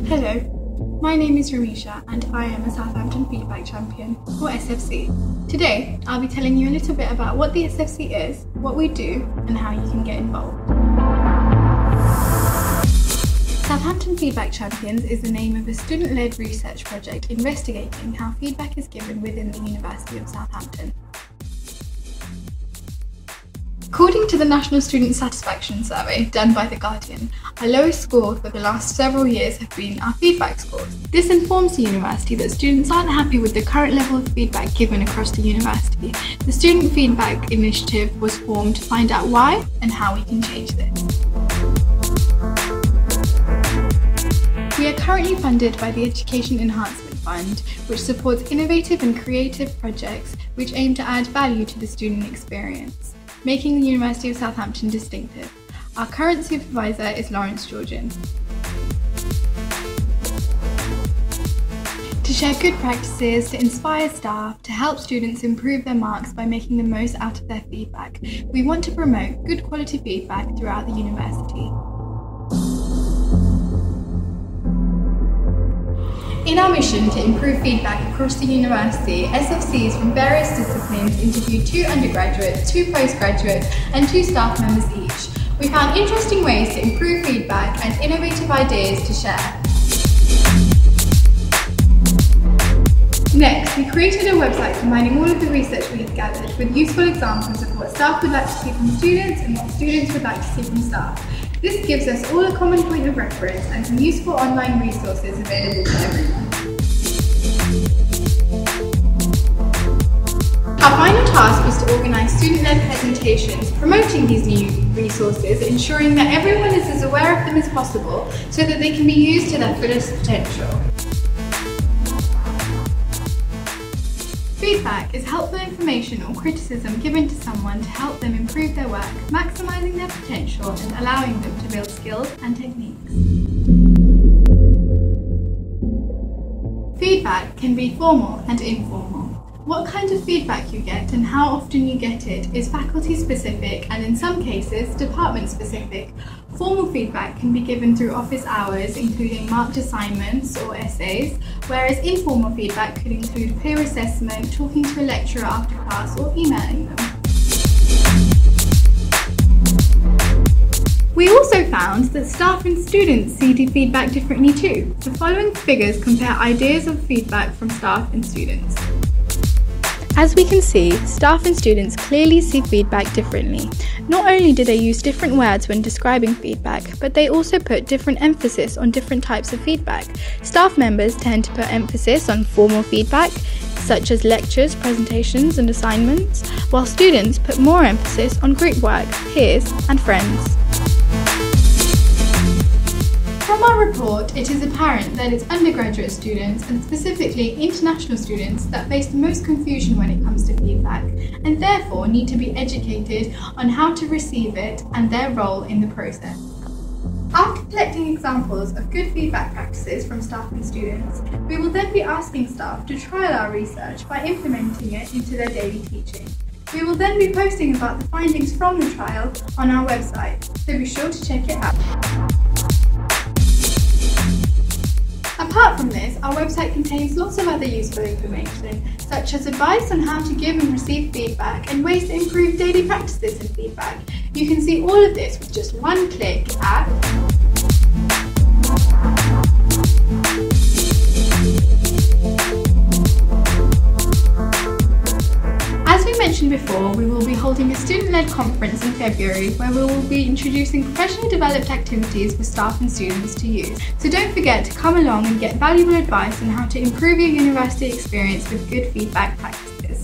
Hello, my name is Ramisha and I am a Southampton Feedback Champion, or SFC. Today, I'll be telling you a little bit about what the SFC is, what we do, and how you can get involved. Southampton Feedback Champions is the name of a student-led research project investigating how feedback is given within the University of Southampton. According to the National Student Satisfaction Survey done by The Guardian, our lowest score for the last several years have been our feedback scores. This informs the university that students aren't happy with the current level of feedback given across the university. The Student Feedback Initiative was formed to find out why and how we can change this. We are currently funded by the Education Enhancement Fund, which supports innovative and creative projects which aim to add value to the student experience, making the University of Southampton distinctive. Our current supervisor is Lawrence Georgian. To share good practices, to inspire staff, to help students improve their marks by making the most out of their feedback, we want to promote good quality feedback throughout the university. In our mission to improve feedback across the university, SFCs from various disciplines interviewed 2 undergraduates, 2 postgraduates and 2 staff members each. We found interesting ways to improve feedback and innovative ideas to share. Next, we created a website combining all of the research we had gathered with useful examples of what staff would like to see from students and what students would like to see from staff. This gives us all a common point of reference and some useful online resources available to everyone. Our final task was to organise student-led presentations promoting these new resources, ensuring that everyone is as aware of them as possible so that they can be used to their fullest potential. Feedback is helpful information or criticism given to someone to help them improve their work, maximising their potential and allowing them to build skills and techniques. Feedback can be formal and informal. What kind of feedback you get and how often you get it is faculty specific and in some cases department specific. Formal feedback can be given through office hours, including marked assignments or essays, whereas informal feedback could include peer assessment, talking to a lecturer after class or emailing them. We also found that staff and students see the feedback differently too. The following figures compare ideas of feedback from staff and students. As we can see, staff and students clearly see feedback differently. Not only do they use different words when describing feedback, but they also put different emphasis on different types of feedback. Staff members tend to put emphasis on formal feedback, such as lectures, presentations and assignments, while students put more emphasis on group work, peers and friends. From our report, it is apparent that it's undergraduate students and specifically international students that face the most confusion when it comes to feedback and therefore need to be educated on how to receive it and their role in the process. After collecting examples of good feedback practices from staff and students, we will then be asking staff to trial our research by implementing it into their daily teaching. We will then be posting about the findings from the trial on our website, so be sure to check it out. Apart from this, our website contains lots of other useful information, such as advice on how to give and receive feedback and ways to improve daily practices in feedback. You can see all of this with just one click at As we mentioned before, we will be holding a student-led conference in February where we will be introducing professionally developed activities for staff and students to use. So don't forget to come along and get valuable advice on how to improve your university experience with good feedback practices.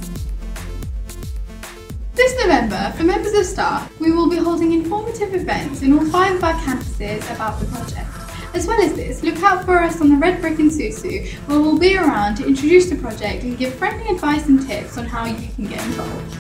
This November, for members of staff, we will be holding informative events in all 5 of our campuses about the project. As well as this, look out for us on the Red Brick in Susu, where we'll be around to introduce the project and give friendly advice and tips on how you can get involved.